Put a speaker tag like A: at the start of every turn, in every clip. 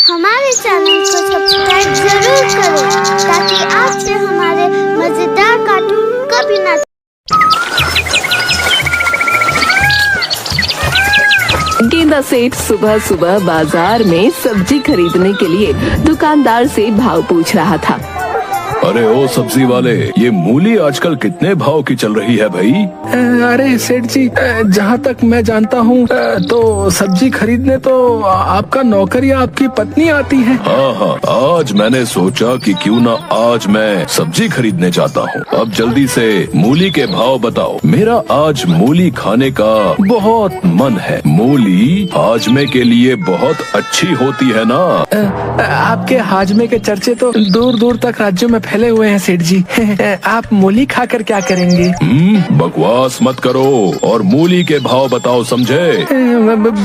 A: हमारे चैनल को सब्सक्राइब जरूर करें ताकि आपसे हमारे मजेदार कार्टून कभी ना।
B: गेंदा सेठ सुबह सुबह बाजार में सब्जी खरीदने के लिए दुकानदार से भाव पूछ रहा था।
C: अरे ओ सब्जी वाले, ये मूली आजकल कितने भाव की चल रही है भाई?
D: अरे सेठ जी, जहाँ तक मैं जानता हूँ तो सब्जी खरीदने तो आपका नौकर या आपकी पत्नी आती है।
C: हाँ, आज मैंने सोचा कि क्यों ना आज मैं सब्जी खरीदने जाता हूँ। अब जल्दी से मूली के भाव बताओ, मेरा आज मूली खाने का बहुत मन है। मूली हाजमे के लिए बहुत अच्छी होती है ना।
D: आपके हाजमे के चर्चे तो दूर दूर तक राज्यों में फैले हुए हैं सेठ जी। आप मूली खाकर क्या करेंगे?
C: बकवास मत करो और मूली के भाव बताओ, समझे?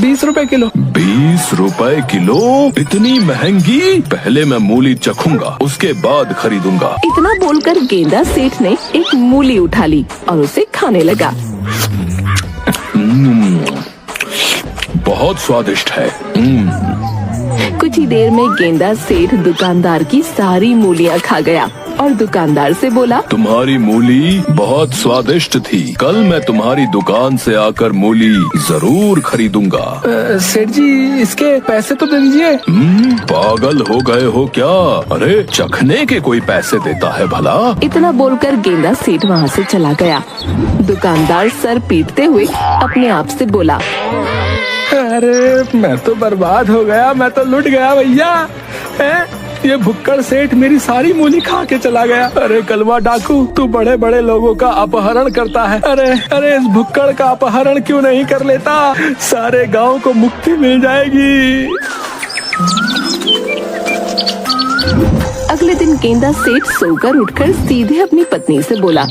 D: 20 रुपए किलो।
C: 20 रुपए किलो? इतनी महंगी? पहले मैं मूली चखूंगा, उसके बाद खरीदूंगा।
B: इतना बोलकर गेंदा सेठ ने एक मूली उठा ली और उसे खाने लगा।
C: बहुत स्वादिष्ट है।
B: कुछ ही देर में गेंदा सेठ दुकानदार की सारी मूलियाँ खा गया और दुकानदार से बोला,
C: तुम्हारी मूली बहुत स्वादिष्ट थी। कल मैं तुम्हारी दुकान से आकर मूली जरूर खरीदूंगा।
D: सेठ जी, इसके पैसे तो दे दीजिए।
C: पागल हो गए हो क्या? अरे चखने के कोई पैसे देता है भला?
B: इतना बोलकर गेंदा सेठ वहाँ से चला गया। दुकानदार सर पीटते हुए अपने आप से बोला,
D: अरे मैं तो बर्बाद हो गया, मैं तो लुट गया भैया। ये भुक्कड़ सेठ मेरी सारी मूली खा के चला गया। अरे कलवा डाकू, तू बड़े बड़े लोगों का अपहरण करता है। अरे इस भुक्कड़ का अपहरण क्यों नहीं कर लेता? सारे गांव को मुक्ति मिल जाएगी।
B: अगले दिन गेंदा सेठ सोकर उठकर सीधे अपनी पत्नी से बोला,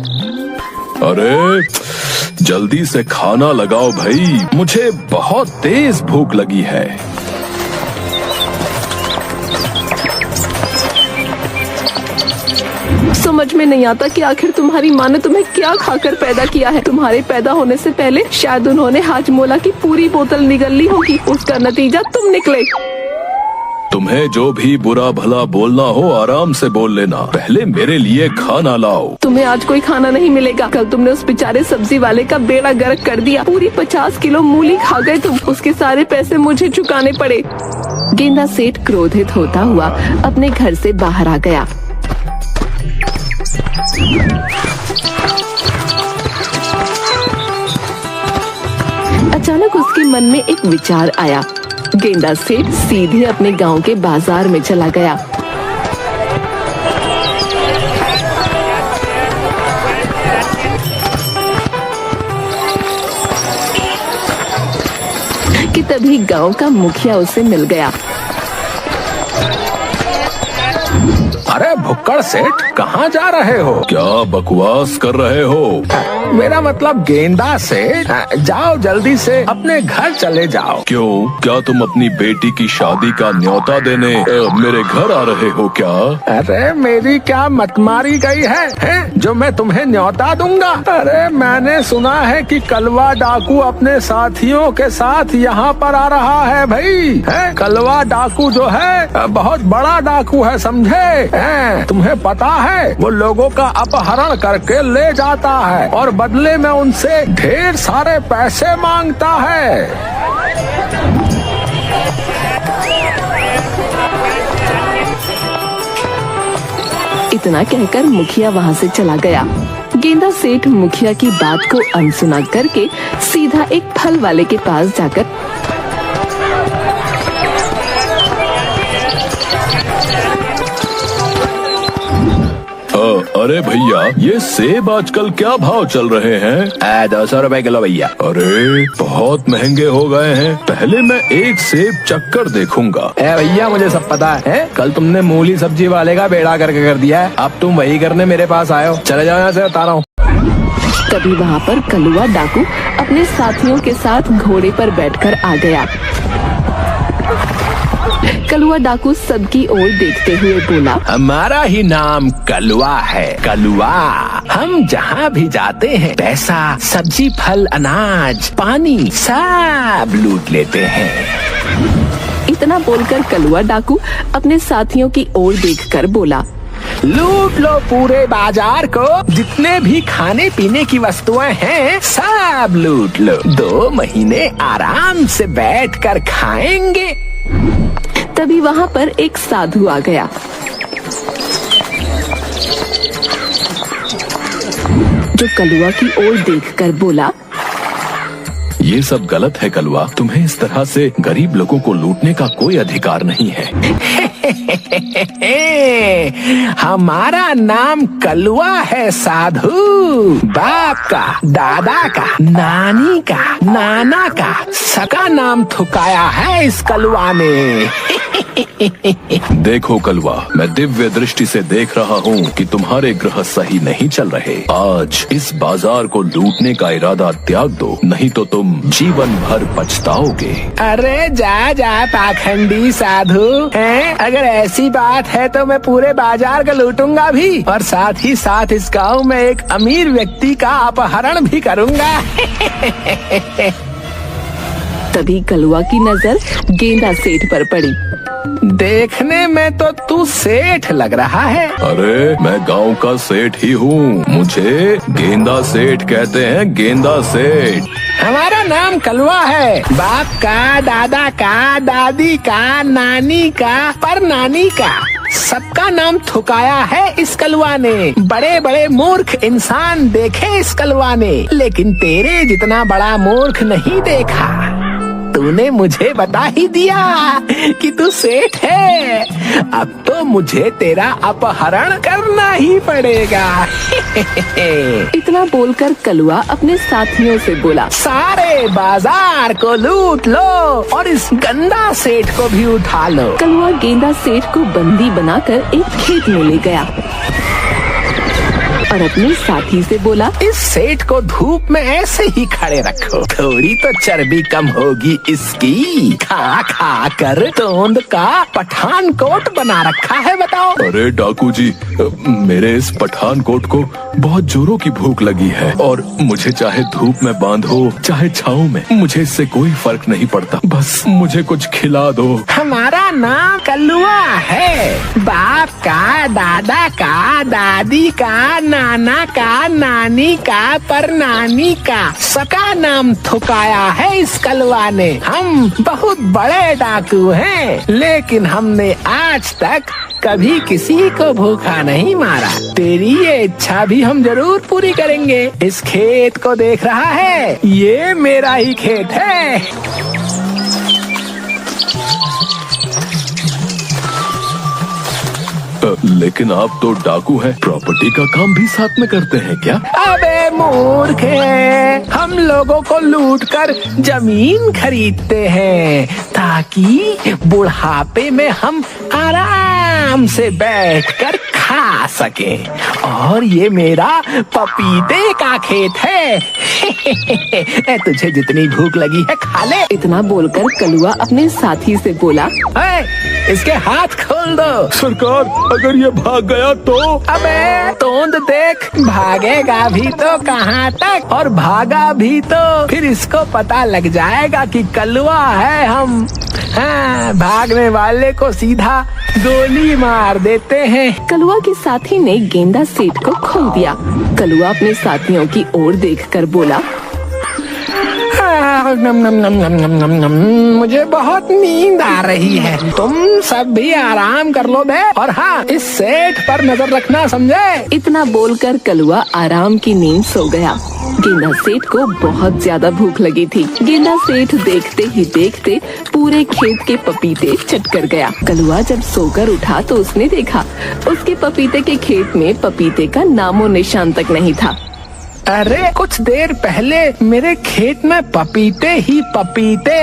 C: अरे जल्दी से खाना लगाओ भाई, मुझे बहुत तेज भूख लगी है।
B: समझ में नहीं आता कि आखिर तुम्हारी माँ ने तुम्हें क्या खाकर पैदा किया है। तुम्हारे पैदा होने से पहले शायद उन्होंने हाजमोला की पूरी बोतल निगल ली होगी, उसका नतीजा तुम निकले।
C: तुम्हें जो भी बुरा भला बोलना हो आराम से बोल लेना, पहले मेरे लिए खाना लाओ।
B: तुम्हें आज कोई खाना नहीं मिलेगा। कल तुमने उस बेचारे सब्जी वाले का बेड़ा गर्क कर दिया। पूरी 50 किलो मूली खा गए तुम, उसके सारे पैसे मुझे चुकाने पड़े। गेंदा सेठ क्रोधित होता हुआ अपने घर से बाहर आ गया। अचानक उसके मन में एक विचार आया। गेंदा सेठ सीधे अपने गांव के बाजार में चला गया। कि तभी गांव का मुखिया उसे मिल गया।
D: अरे भुक्कड़ सेठ, कहाँ जा रहे हो?
C: क्या बकवास कर रहे हो?
D: मेरा मतलब गेंदा सेठ, जाओ जल्दी से अपने घर चले जाओ।
C: क्यों? क्या तुम अपनी बेटी की शादी का न्योता देने मेरे घर आ रहे हो क्या?
D: अरे मेरी क्या मत मारी गई है जो मैं तुम्हें न्योता दूंगा? अरे मैंने सुना है कि कलवा डाकू अपने साथियों के साथ यहाँ पर आ रहा है भाई। कलवा डाकू जो है बहुत बड़ा डाकू है, समझे? तुम्हें पता है, वो लोगों का अपहरण करके ले जाता है और बदले में उनसे ढेर सारे पैसे मांगता है।
B: इतना कहकर मुखिया वहाँ से चला गया। गेंदा सेठ मुखिया की बात को अनसुना करके सीधा एक फल वाले के पास जाकर
C: अरे भैया, ये सेब आजकल क्या भाव चल रहे हैं?
D: 200 रुपए किलो भैया।
C: अरे बहुत महंगे हो गए हैं। पहले मैं एक सेब चक्कर देखूंगा।
D: भैया मुझे सब पता है। कल तुमने मूली सब्जी वाले का बेड़ा करके कर दिया है, अब तुम वही करने मेरे पास आए हो। चले जाओ यहाँ से, बता रहा हूँ।
B: तभी वहाँ पर कलुआ डाकू अपने साथियों के साथ घोड़े पर बैठकर आ गया। कलुआ डाकू सबकी ओर देखते हुए बोला,
D: हमारा ही नाम कलुआ है। कलुआ, हम जहाँ भी जाते हैं पैसा, सब्जी, फल, अनाज, पानी सब लूट लेते हैं।
B: इतना बोलकर कलुआ डाकू अपने साथियों की ओर देखकर बोला,
D: लूट लो पूरे बाजार को, जितने भी खाने पीने की वस्तुएं हैं सब लूट लो। 2 महीने आराम से बैठकर खाएंगे।
B: तभी वहाँ पर एक साधु आ गया। जो कलुआ की ओर देखकर बोला,
C: ये सब गलत है कलुआ, तुम्हें इस तरह से गरीब लोगों को लूटने का कोई अधिकार नहीं है।
D: हमारा नाम कलुआ है साधु। बाप का, दादा का, नानी का, नाना का सबका नाम थुकाया है इस कलुआ ने।
C: देखो कलुआ, मैं दिव्य दृष्टि से देख रहा हूँ कि तुम्हारे ग्रह सही नहीं चल रहे। आज इस बाजार को लूटने का इरादा त्याग दो, नहीं तो तुम जीवन भर पछताओगे।
D: अरे जा जा पाखंडी साधु हैं? अगर ऐसी बात है तो मैं पूरे बाजार को लूटूंगा भी, और साथ ही साथ इस गांव में एक अमीर व्यक्ति का अपहरण भी करूंगा।
B: तभी कलुआ की नजर गेंदा सेठ पर पड़ी।
D: देखने में तो तू सेठ लग रहा है।
C: अरे मैं गांव का सेठ ही हूँ, मुझे गेंदा सेठ कहते हैं, गेंदा सेठ।
D: हमारा नाम कलुआ है। बाप का, दादा का, दादी का, नानी का, परनानी का सबका नाम थुकाया है इस कलुआ ने। बड़े बड़े मूर्ख इंसान देखे इस कलुआ ने, लेकिन तेरे जितना बड़ा मूर्ख नहीं देखा। तूने मुझे बता ही दिया कि तू सेठ है। अब तो मुझे तेरा अपहरण करना ही पड़ेगा।
B: इतना बोलकर कलुआ अपने साथियों से बोला,
D: सारे बाजार को लूट लो और इस गंदा सेठ को भी उठा लो।
B: कलुआ गेंदा सेठ को बंदी बनाकर एक खेत में ले गया और अपने साथी से बोला,
D: इस सेठ को धूप में ऐसे ही खड़े रखो, थोड़ी तो चर्बी कम होगी इसकी। खा खा कर तोंद का पठान कोट बना रखा है, बताओ।
C: अरे डाकू जी, मेरे इस पठान कोट को बहुत जोरों की भूख लगी है, और मुझे चाहे धूप में बांधो चाहे छाँव में, मुझे इससे कोई फर्क नहीं पड़ता, बस मुझे कुछ खिला दो।
D: हमारा नाम कलुआ है। बाप का, दादा का, दादी का, नाना का, नानी का, परनानी का सबका नाम थुकाया है इस कलुआ ने। हम बहुत बड़े डाकू हैं, लेकिन हमने आज तक कभी किसी को भूखा नहीं मारा। तेरी ये इच्छा भी हम जरूर पूरी करेंगे। इस खेत को देख रहा है, ये मेरा ही खेत है।
C: लेकिन आप तो डाकू हैं, प्रॉपर्टी का काम भी साथ में करते हैं क्या?
D: अबे मूर्ख है, हम लोगों को लूटकर जमीन खरीदते हैं ताकि बुढ़ापे में हम आराम से बैठकर खा सके। और ये मेरा पपीते का खेत है। तुझे जितनी भूख लगी है खा ले।
B: इतना बोलकर कलुआ अपने साथी से बोला,
D: इसके हाथ खोल दो।
C: सरकार, अगर ये भाग गया तो?
D: अबे तोंद देख, भागेगा भी तो कहाँ तक, और भागा भी तो फिर इसको पता लग जाएगा कि कलुआ है हम। हाँ, भागने वाले को सीधा गोली मार देते हैं।
B: कलुआ के साथी ने गेंदा सेठ को खोल दिया। कलुआ अपने साथियों की ओर देखकर बोला,
D: नम नम नम नम नम नम नम, मुझे बहुत नींद आ रही है, तुम सब भी आराम कर लो बे। और हाँ, इस सेठ पर नजर रखना, समझे?
B: इतना बोलकर कलुआ आराम की नींद सो गया। गेंदा सेठ को बहुत ज्यादा भूख लगी थी। गेंदा सेठ देखते ही देखते पूरे खेत के पपीते चट कर गया। कलुआ जब सोकर उठा तो उसने देखा उसके पपीते के खेत में पपीते का नामो निशान तक नहीं था।
D: अरे कुछ देर पहले मेरे खेत में पपीते ही पपीते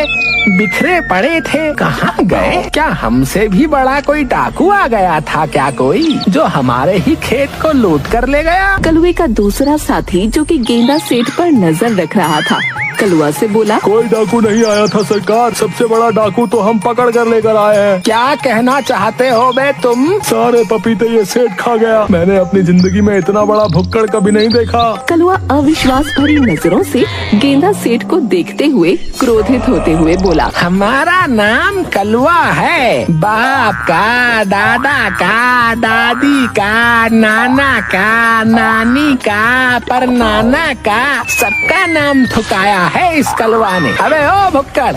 D: बिखरे पड़े थे, कहाँ गए? क्या हमसे भी बड़ा कोई डाकू आ गया था क्या कोई, जो हमारे ही खेत को लूट कर ले गया?
B: कलुए का दूसरा साथी, जो कि गेंदा सेठ पर नजर रख रहा था, कलुआ से बोला।
C: कोई डाकू नहीं आया था सरकार, सबसे बड़ा डाकू तो हम पकड़ कर लेकर आए हैं।
D: क्या कहना चाहते हो बे तुम?
C: सारे पपीते ये सेठ खा गया। मैंने अपनी जिंदगी में इतना बड़ा भुक्कड़ कभी नहीं देखा।
B: कलुआ अविश्वास भरी नजरों से गेंदा सेठ को देखते हुए क्रोधित होते हुए बोला।
D: हमारा नाम कलुआ है, बाप का, दादा का, दादी का, नाना का, नानी का, पर नाना का सबका नाम थुकाया है इस कलुआ ने। अबे ओ भुक्कड़,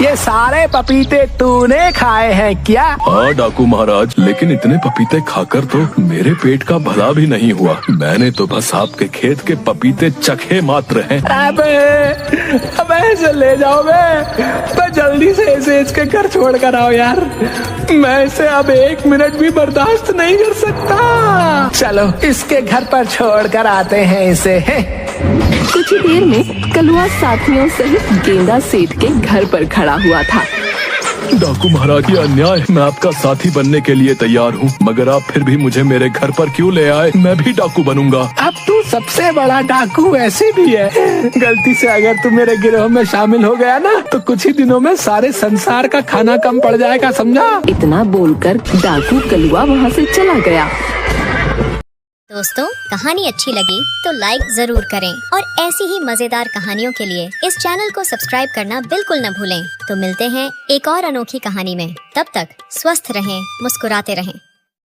D: ये सारे पपीते तूने खाए हैं क्या?
C: हाँ डाकू महाराज, लेकिन इतने पपीते खाकर तो मेरे पेट का भला भी नहीं हुआ। मैंने तो बस आपके खेत के पपीते चखे मात्र हैं।
D: अबे ऐसे ले जाओ बे, जल्दी से इसे इसके घर छोड़ कर आओ यार। मैं इसे अब 1 मिनट भी बर्दाश्त नहीं कर सकता। चलो इसके घर पर छोड़ कर आते हैं इसे।
B: कुछ ही देर में कलुआ साथियों सहित गेंदा सेठ के घर पर खड़ा हुआ था।
C: डाकू महाराज, ये अन्याय। मैं आपका साथी बनने के लिए तैयार हूँ, मगर आप फिर भी मुझे मेरे घर पर क्यों ले आए? मैं भी डाकू बनूंगा।
D: अब तू सबसे बड़ा डाकू वैसे भी है। गलती से अगर तू मेरे गिरोह में शामिल हो गया ना, तो कुछ ही दिनों में सारे संसार का खाना कम पड़ जाएगा, समझा?
B: इतना बोलकर डाकू कलुआ वहाँ से चला गया।
E: दोस्तों, कहानी अच्छी लगी तो लाइक जरूर करें और ऐसी ही मजेदार कहानियों के लिए इस चैनल को सब्सक्राइब करना बिल्कुल न भूलें। तो मिलते हैं एक और अनोखी कहानी में। तब तक स्वस्थ रहें, मुस्कुराते रहें।